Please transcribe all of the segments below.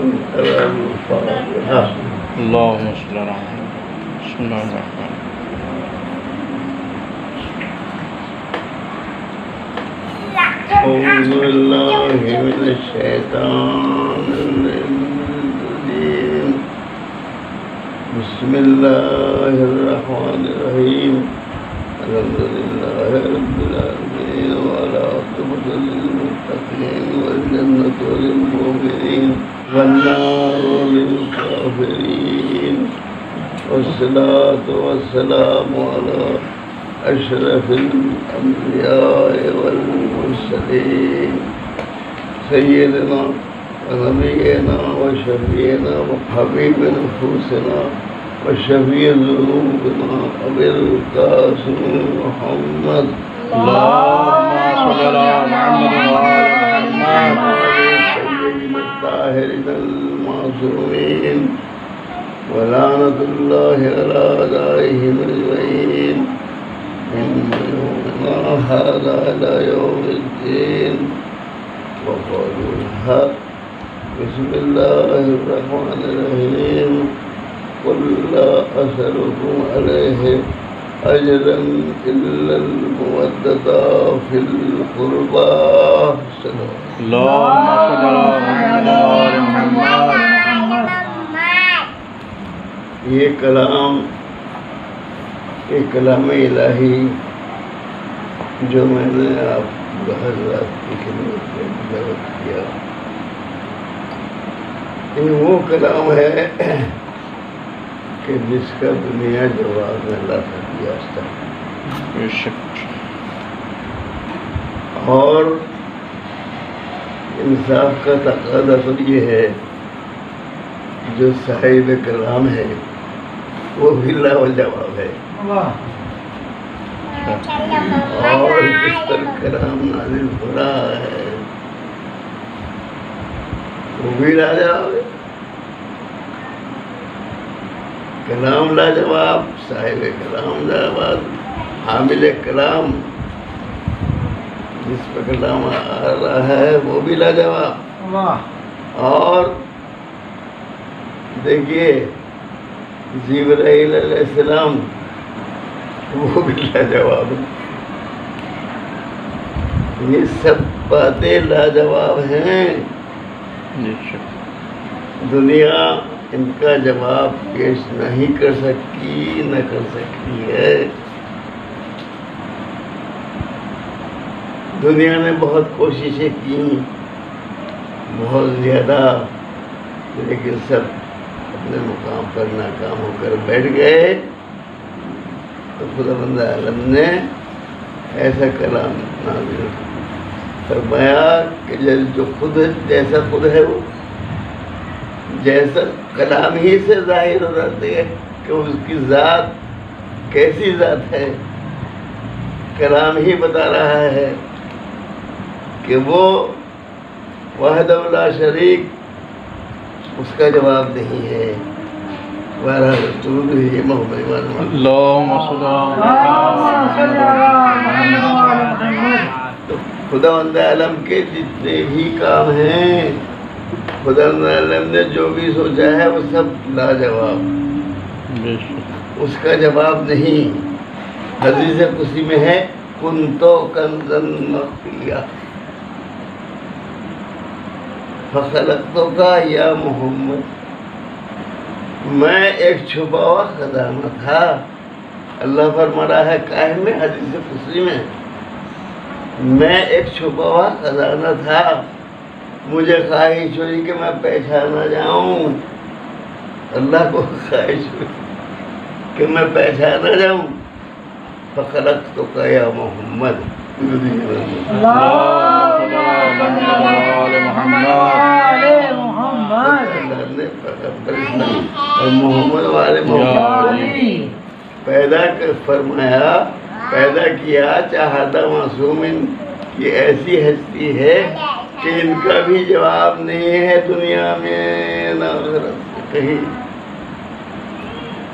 اللهم صل على محمد. بسم الله الرحمن أعوذ بالله من الشيطان الرجيم. بسم الله الرحمن الرحيم. الحمد لله رب العالمين والعاقبة للمتقين والجنة للمؤمنين والنار للكافرين والصلاة والسلام على أشرف الأنبياء والمرسلين سيدنا ونبينا وشفينا وحبيب نفوسنا وشفيع ذنوبنا أبي القاسم محمد. اللهم صل على محمد وعلى محمد. سيدنا الطاهرين المعصومين ولعنة الله على أعدائهم أجمعين من يومنا هذا إلى يوم الدين. وقالوا الحق. بسم الله الرحمن الرحيم. قل لا أسألكم عليه أجرا إلا المودة في القربى. اللهم صل على محمد وعلى محمد. یہ کلام ایک کلام الہی جو میں نے آپ حضرات کی خدمت میں دعوت کیا، یہ وہ کلام ہے کہ جس کا دنیا جواب میں اللہ تک یافتہ ہے، بے شک. اور انصاف کا تقاضا تو یہ ہے جو صاحب کلام ہے وہ بھی لاجواب ہے، اور جس پر کلام نازل ہو رہا ہے وہ بھی لاجواب ہے. کلام لاجواب، صاحب کلام لاجواب، حامل کلام جس پر کلام آ رہا ہے وہ بھی لاجواب. اور دیکھیے جبرائیل علیہ السلام وہ بھی لاجواب ہے. یہ سب باتیں لاجواب ہیں. بے شک. دنیا ان کا جواب پیش نہیں کر سکتی، نہ کر سکتی ہے. دنیا نے بہت کوششیں کی، بہت زیادہ، لیکن سب اپنے مقام پر ناکام ہو کر بیٹھ گئے. تو خداوند عالم نے ایسا کلام نازل فرمایا کہ جو خود جیسا خود ہے وہ جیسا کلام ہی سے ظاہر ہو جاتی ہے کہ اس کی ذات کیسی ذات ہے. کلام ہی بتا رہا ہے کہ وہ وحدہ لا شریک، اس کا جواب نہیں ہے. اللهم صل تو خداوند عالم کے جتنے بھی کام ہیں، خداوند عالم نے جو بھی سوچا ہے وہ سب لاجواب، اس کا جواب نہیں. حدیث قدسی میں ہے کنتو کنزا مخفیا فخلقتک یا محمد. میں ایک چھپا ہوا خزانہ تھا. اللہ فرما رہا ہے قائم میں حدیث قدسی میں ایک چھپا ہوا خزانہ تھا. مجھے خواہش ہوئی کہ میں پہچانا جاؤں. اللہ کو خواہش ہوئی کہ میں پہچانا جاؤں. فخلقتک یا محمد. اور محمد والے محمد پیدا کر فرمایا، پیدا کیا. چاہتا معصوم یہ ایسی ہستی ہے کہ ان کا بھی جواب نہیں ہے دنیا میں نہ آخرت میں کہیں.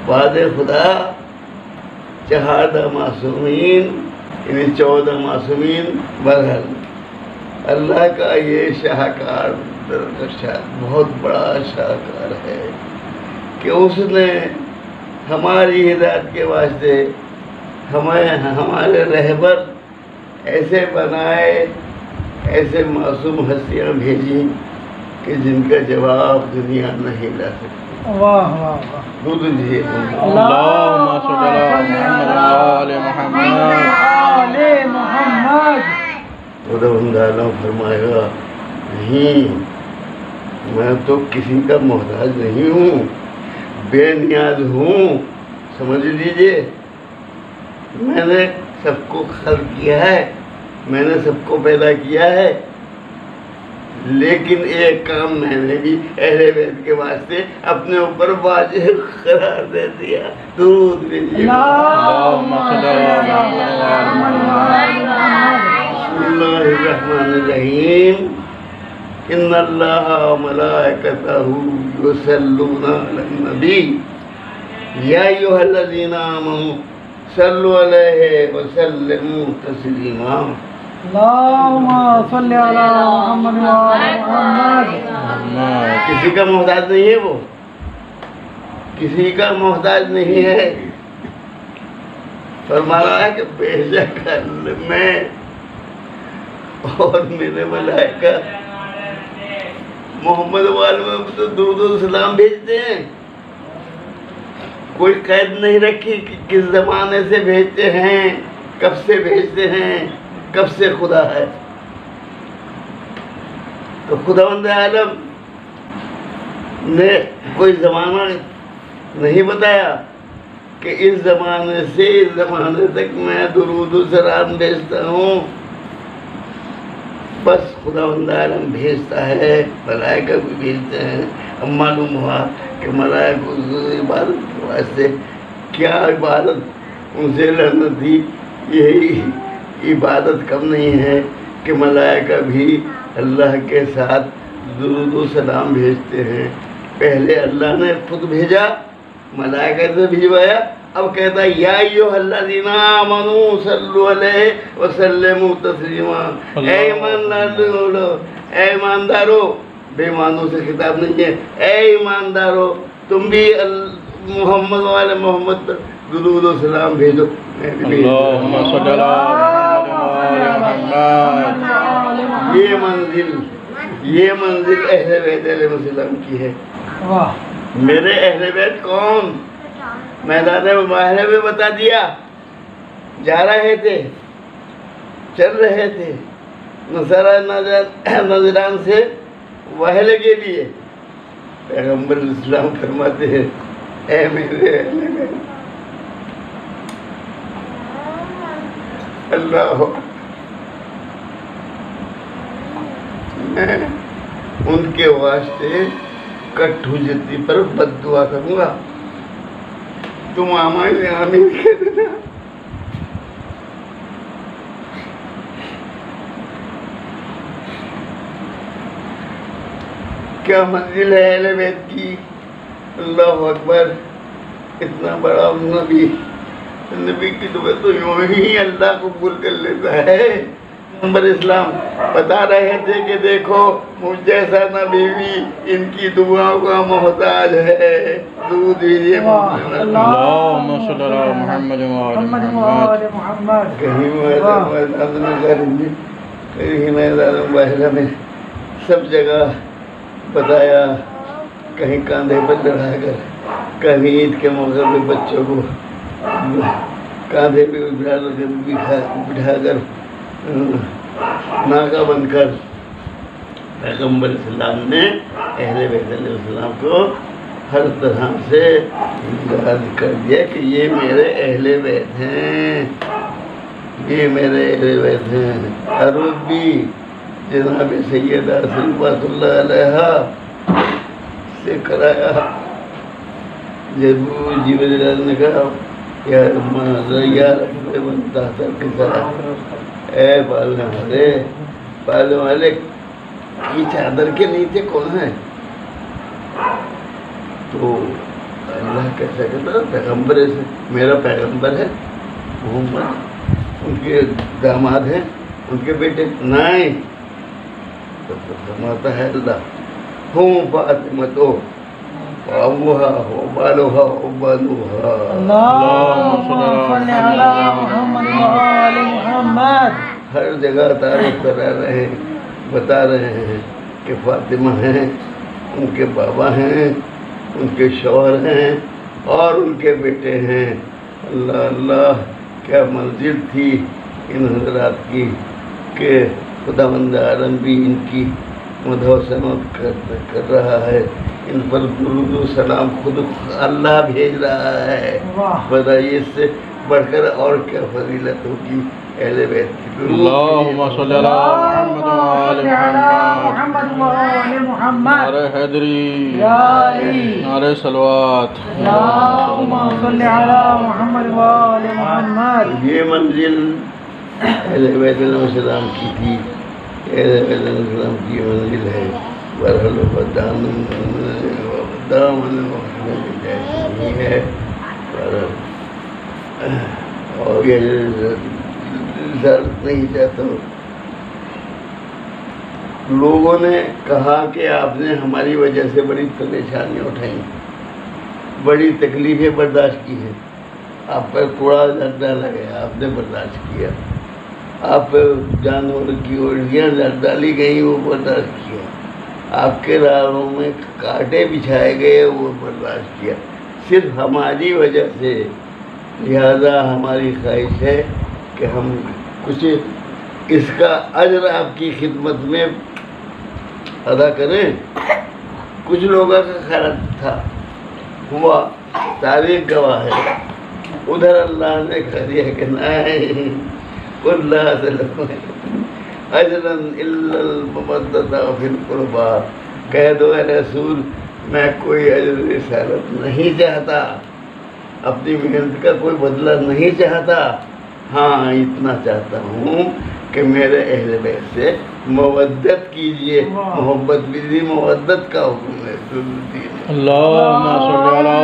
بعد خدا چہادہ معصومین یعنی 14 معصومین. بہرحال اللہ کا یہ شاہکار بہت بڑا شاہکار ہے کہ اس نے ہماری ہدایت کے واسطے ہمارے رہبر ایسے بنائے، ایسے معصوم ہستیاں بھیجی کہ جن کا جواب دنیا نہیں لا سکتی۔ واہ واہ واہ، خود لیجیے اللہم صلی علی محمد آل محمد۔ خدا بندہ فرمائے گا نہیں، میں تو کسی کا محتاج نہیں ہوں، بے نیاز ہوں۔ سمجھ لیجیے، میں نے سب کو خلق کیا ہے، میں نے سب کو پیدا کیا ہے، لیکن ایک کام میں نے بھی اہل بیت کے واسطے اپنے اوپر واجب قرار دے دیا۔ درود بھیجیے۔ اللہم صلی علی محمد۔ بسم اللہ الرحمن الرحیم۔ ان اللہ و ملائکتہ یصلون علی النبی یا ایھا الذین آمنوا صلوا علیہ وسلموا تسلیما۔ اللہم صلی علی محمد و آل محمد۔ کسی کا محتاج نہیں ہے، وہ کسی کا محتاج نہیں ہے۔ فرما رہا ہے کہ بے شک میں اور میرے ملائکہ محمد والے میں تو درود و سلام بھیجتے ہیں۔ کوئی قید نہیں رکھی کہ کس زمانے سے بھیجتے ہیں، کب سے بھیجتے ہیں، کب سے خدا ہے۔ تو خداوند عالم نے کوئی زمانہ نہیں بتایا کہ اس زمانے سے اس زمانے تک میں درود و سلام بھیجتا ہوں۔ بس خداوند عالم بھیجتا ہے، ملائکہ بھی بھیجتے ہیں۔ اب معلوم ہوا کہ ملائکہ کی عبادت کے واسطے کیا عبادت ان سے لڑنا تھی۔ یہی عبادت کم نہیں ہے کہ ملائکہ بھی اللہ کے ساتھ درود و سلام بھیجتے ہیں۔ پہلے اللہ نے خود بھیجا، ملائکہ سے بھجوایا، اب کہتا ہے یا ایھا الذین آمنوا صلوا علیہ وسلموا تسلیما۔ اے ایماندارو، بے ایمانوں سے خطاب نہیں ہے، اے ایماندارو تم بھی محمد والے محمد پر درود و سلام بھیجو۔ میں بھی بھیج رہا ہوں۔ اللہم صلی علی محمد۔ یہ منزل اہل بیت علیہ السلام کی ہے۔ واہ، میرے اہل بیت کون؟ میدان مباہلہ میں بتا دیا۔ جا رہے تھے، چل رہے تھے نصارہ نجران سے وحلے کے لیے، پیغمبر اسلام فرماتے ہیں اے میرے اہل بیت، اللہ میں ان کے واسطے کٹ حجتی پر بد دعا کروں گا، تم آمین آمین کہہ دینا۔ کیا منزل ہے اہل بیت کی! اللہ اکبر! اتنا بڑا نبی کی دعا تو یوں ہی اللہ قبول کر لیتا ہے۔ پیغمبر اسلام بتا رہے تھے کہ دیکھو مجھ جیسا نبی بھی ان کی دعاؤں کا محتاج ہے۔ درود بھیجیے اللہم صلی علی محمد و آل محمد۔ کہیں میدان میں کہیں میدان مباہلہ میں سب جگہ بتایا، کہیں کاندھے پر چڑھا کر، کہیں عید کے موقع پہ بچوں کو کاندھے پہ بٹھا کر ناکہ بن کر پیغمبر اسلام نے اہل بیت علیہ السلام کو ہر طرح سے یاد کر دیا کہ یہ میرے اہل بیت ہیں، یہ میرے اہل بیت ہیں۔ عرب بھی جناب سیدہ صلوات اللہ علیہ سے کرایا، جب جبریل نے کہا یا رب من تحت القصہ، اے پالنے والے یہ چادر کے نہیں تھے، کون ہے؟ تو اللہ کیسا کہتا پیغمبر سے، میرا پیغمبر ہے محمد، ان کے داماد ہیں، ان کے بیٹے نہیں، تو فرماتا ہے اللہ ہوں فاطمۃ وابوہا وبالوہا وبنوہا اللہم صلی علی محمد وآل محمد. ہر جگہ تعارف کرا رہے ہیں، بتا رہے ہیں کہ فاطمہ ہیں، ان کے بابا ہیں، ان کے شوہر ہیں اور ان کے بیٹے ہیں. اللہ اللہ، کیا منزل تھی ان حضرات کی کہ خداوند عالم بھی ان کی مدح و ثناء کر رہا ہے. ان پر درود و سلام خود اللہ بھیج رہا ہے. واہ. بتائیے اس سے بڑھ کر اور کیا فضیلت ہوگی اہل بیت کی. اللہم صلی علی محمد وآل صلی علی محمد. محمد وآل محمد. نعرہ حیدری، یا علی. نعرہ صلوات. اللہم صلی علی محمد وآل محمد. یہ منزل اہل بیت علیہ السلام کی تھی، اہل بیت علیہ السلام کی منزل ہے. برحل دامن جیسی ہے. اور یہ نہیں چاہتا ہوں. لوگوں نے کہا کہ آپ نے ہماری وجہ سے بڑی پریشانیاں اٹھائیں، بڑی تکلیفیں برداشت کی ہیں. آپ پر کوڑا ڈالا گیا، آپ نے برداشت کیا. آپ پر جانور کی اڑیاں ڈالی گئیں، وہ برداشت کیا. آپ کے راہوں میں کانٹے بچھائے گئے، وہ برداشت کیا. صرف ہماری وجہ سے. لہذا ہماری خواہش ہے کہ ہم کچھ اس کا اجر آپ کی خدمت میں ادا کریں. کچھ لوگوں کا خیال تھا، ہوا، تاریخ گواہ ہے. ادھر اللہ نے کہہ دیا کہ نہیں، اللہ اجراً الا المودۃ فی القربیٰ. کہہ دو اے رسول، میں کوئی اجر رسالت نہیں چاہتا، اپنی محنت کا کوئی بدلہ نہیں چاہتا. ہاں اتنا چاہتا ہوں کہ میرے اہل بیت سے مودت کیجئے. محبت بھی مودت کا حکم ہے. اللہم صلی علی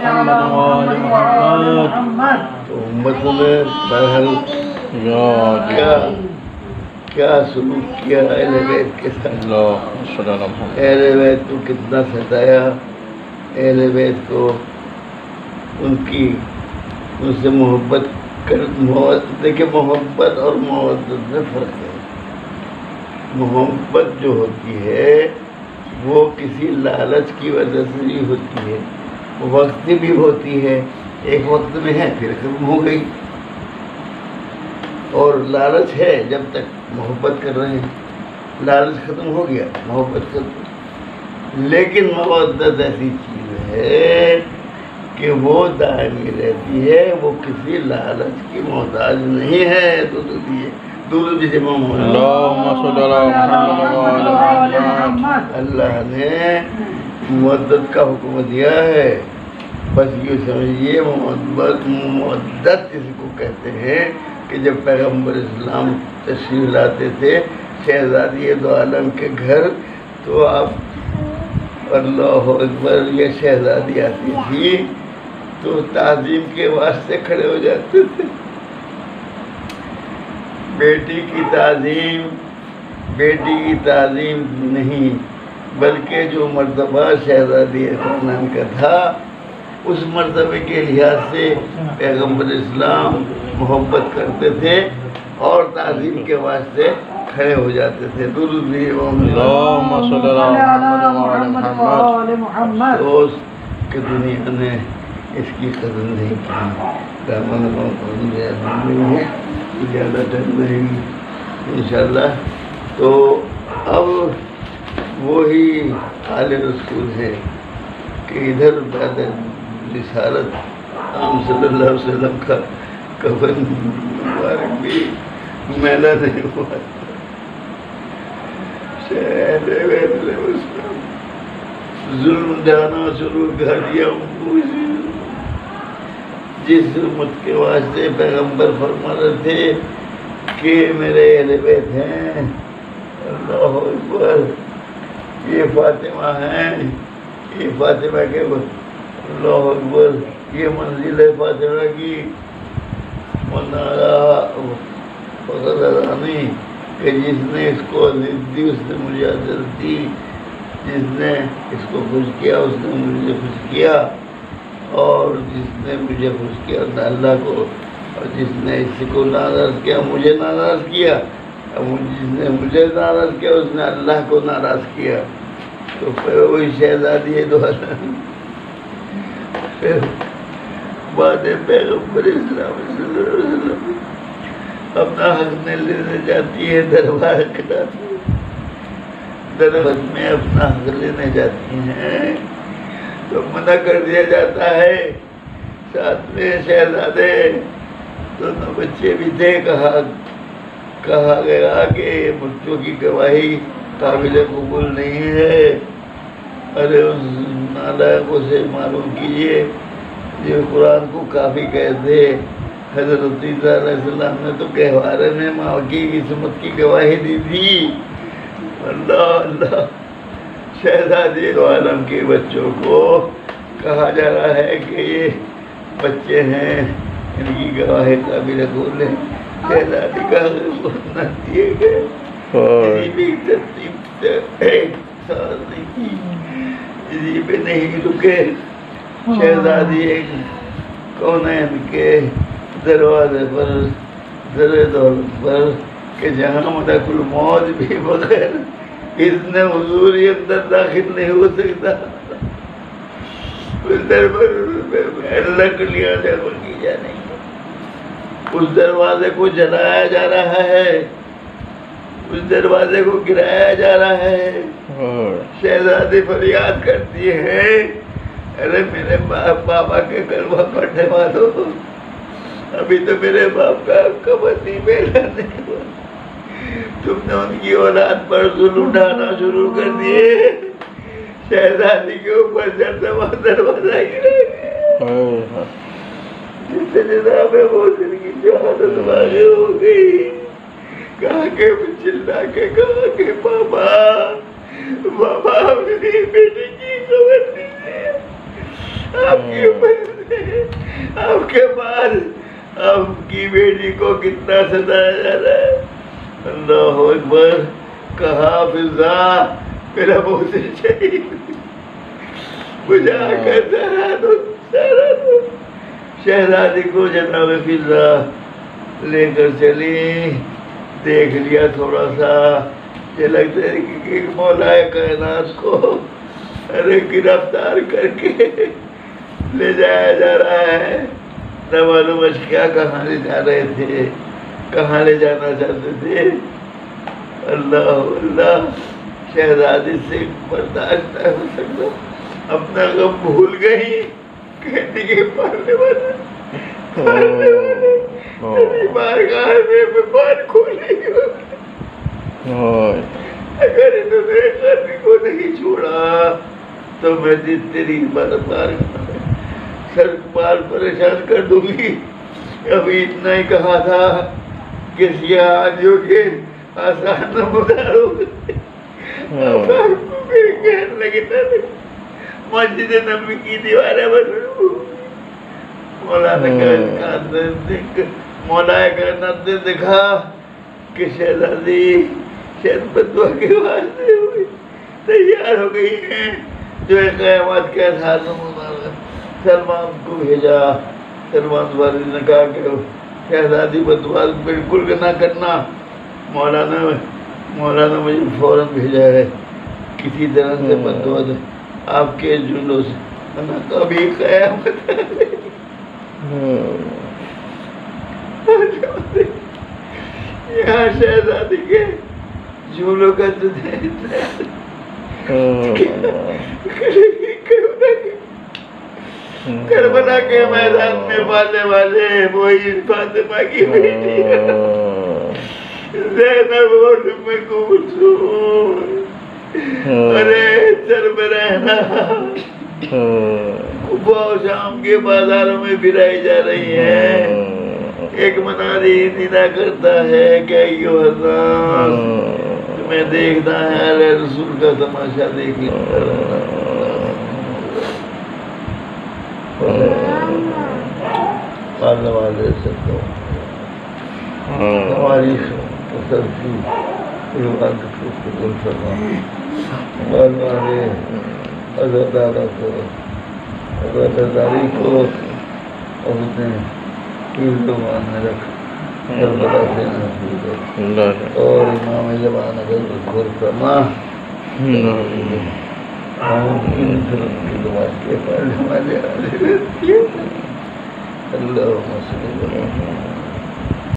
محمد وآل محمد. تو امت نے بہرحال یا کیا سلوک کیا اہل بیت کے ساتھ. اللہم صلی علی محمد. اہل بیت کو کتنا ستایا. اہل بیت کو ان سے محبت دیکھیں، محبت اور مودت میں فرق ہے. محبت جو ہوتی ہے وہ کسی لالچ کی وجہ سے نہیں ہوتی ہے، وقتی بھی ہوتی ہے. ایک وقت میں ہے پھر ختم ہو گئی. اور لالچ ہے جب تک محبت کر رہے ہیں، لالچ ختم ہو گیا محبت ختم. لیکن مودت ایسی چیز ہے کہ وہ دائمی رہتی ہے، وہ کسی لالچ کی محتاج نہیں ہے. دودھ بھی جمع ہونا. اللہم صلی علی محمد وآل محمد. اللہ نے مودت کا حکم دیا ہے. بس یہ سمجھیے، مودت اس کو کہتے ہیں کہ جب پیغمبر اسلام تشریف لاتے تھے شہزادی دو عالم کے گھر، تو آپ اللہ اکبر، یہ شہزادی آتی تھی تو تعظیم کے واسطے کھڑے ہو جاتے تھے. بیٹی کی تعظیم نہیں، بلکہ جو مرتبہ شہزادی خانان کا تھا اس مرتبے کے لحاظ سے پیغمبر اسلام محبت کرتے تھے اور تعظیم کے واسطے کھڑے ہو جاتے تھے. درود بھی اللہم صلی علی محمد وآل محمد. دوست کہ دنیا نے اس کی قدر نہیں کی. زیادہ ٹائم نہیں انشاءاللہ. تو اب وہی آل رسول ہے کہ ادھر بعد رسالت عام صلی اللہ علیہ وسلم کا کفن مبارک بھی میلا نہیں ہوا. ظلم جانا شروع کر دیا. جس امت کے واسطے پیغمبر فرما رہے تھے کہ میرے اہل بیت ہیں، اللہ اکبر، یہ فاطمہ ہیں، یہ فاطمہ کے اللہ اکبر، یہ منزل ہے فاطمہ کی. کہ جس نے اس کو عزت دی اس نے مجھے عزت دی. جس نے اس کو خوش کیا اس نے مجھے خوش کیا، اور جس نے مجھے خوش کیا اس نے اللہ کو، اور جس نے اس کو ناراض کیا مجھے ناراض کیا، اور جس نے مجھے ناراض کیا اس نے اللہ کو ناراض کیا۔ تو پھر وہی شہزادی دوبارہ بعد پیغمبر اسلام صلی اللہ علیہ وسلم اپنا حق لینے جاتی ہے، دربار کھلاتی دربار میں اپنا حق لینے جاتی ہیں تو منع کر دیا جاتا ہے۔ ساتھ میں شہزادے دونوں بچے بھی تھے، کہا گیا کہ بچوں کی گواہی قابل قبول نہیں ہے۔ ارے اس نالائقوں سے معلوم کیجیے، یہ قرآن کو کافی کہتے۔ حضرت عیسیٰ علیہ السلام نے تو گہوارے میں ماں کی عصمت کی گواہی دی تھی۔ اللہ اللہ، شہزادی دو عالم کے بچوں کو کہا جا رہا ہے کہ یہ بچے ہیں، ان کی گواہی قابل قبول ہے۔ شہزادی کا نہ دیے گئے، کسی بھی ترتیب سے ایک سال نہیں کی، کسی پہ نہیں رکے۔ شہزادی ایک کونین کے دروازے پر زر دولت پر کہ جہاں ملک الموت بھی بغیر اذن حضور اندر داخل نہیں ہو سکتا، اس دروازے میں لکڑیاں جمع کی جا رہی ہیں، اس دروازے کو جلایا جا رہا ہے، اس دروازے کو گرایا جا رہا ہے۔ شہزادی فریاد کرتی ہے، ارے میرے بابا کے کلمہ پڑھنے والوں، ابھی تو میرے باپ کا قبر نہیں میلا نہیں ہوا، تم نے ان کی اولاد پر ظلم ڈھانا شروع کر دیے۔ شہزادی کے اوپر دروازہ گرا گیا، جس سے جناب محسن کی شہادت واقع ہو گئی۔ کہا کہ چلا کے کہا کہ بابا بابا میری بیٹی کی خبر دیجیے، آپ کی عمر سے آپ کے بعد آپ کی بیٹی کو کتنا ستایا جا رہا ہے۔ اللہ اکبر، کہا فضا میرا محسن شہید، بجھا کر سہرا دو سہرا دو۔ شہزادی کو جناب فضا لے کر چلی، دیکھ لیا تھوڑا سا، یہ لگتا ہے کہ مولا کائنات کو ارے گرفتار کر کے لے جایا جا رہا ہے۔ نہ معلوم کیا کہاں لے جا رہے تھے، کہاں لے جانا چاہتے تھے۔ اللہ اللہ، شہزادی سے برداشت نہ ہو سکتا، اپنا غم بھول گئی، کہتی کہ مارنے والے بارگاہ میں بار کھولے گی، اگر انہوں نے قاضی کو نہیں چھوڑا تو میں تیری بار سر بار پریشان کر دوں گی۔ ابھی اتنا ہی کہا تھا کہ سیاہ آدیوں کے آسان مداروں کہنے لگے تھے مسجد نبی کی دیواریں بنو۔ مولا کائنات نے دیکھا کہ شہزادی شاید بدوا کے واسطے ہوئی تیار ہو گئی ہیں، جو قیامت کے ساتھ سلمان کو بھیجا۔ سلمان والد نے کہا کہ شہزادی بدوا بالکل نہ کرنا، مولا نے مجھے فوراً بھیجا ہے، کسی طرح سے بدوا دے آپ کے جھولوں سے نہ کبھی قیامت یہاں شہزادی کے جھولوں کا کربلا کے میدان میں پالنے والے وہی فاطمہ کی بیٹی زینب اور ام کلثوم، ارے سر میں رہنا صبح و شام کے بازاروں میں پھرائی جا رہی ہے۔ ایک منادی ندا کرتا ہے کہ ایو حسان، تمہیں دیکھنا ہے، علیہ رسول کا تماشا دیکھ لینا۔ والے سب ہماری سب کی عبادت کو قبول فرما۔ ہمارے عزاداروں کو عزاداری کو اپنے زبان میں رکھ کربلا سے محفوظ رکھ اور امام زبان اگر ظہور فرما ہم ان کی دعا کے پڑھنے والے اللہم صلی اللہ علیہ وسلم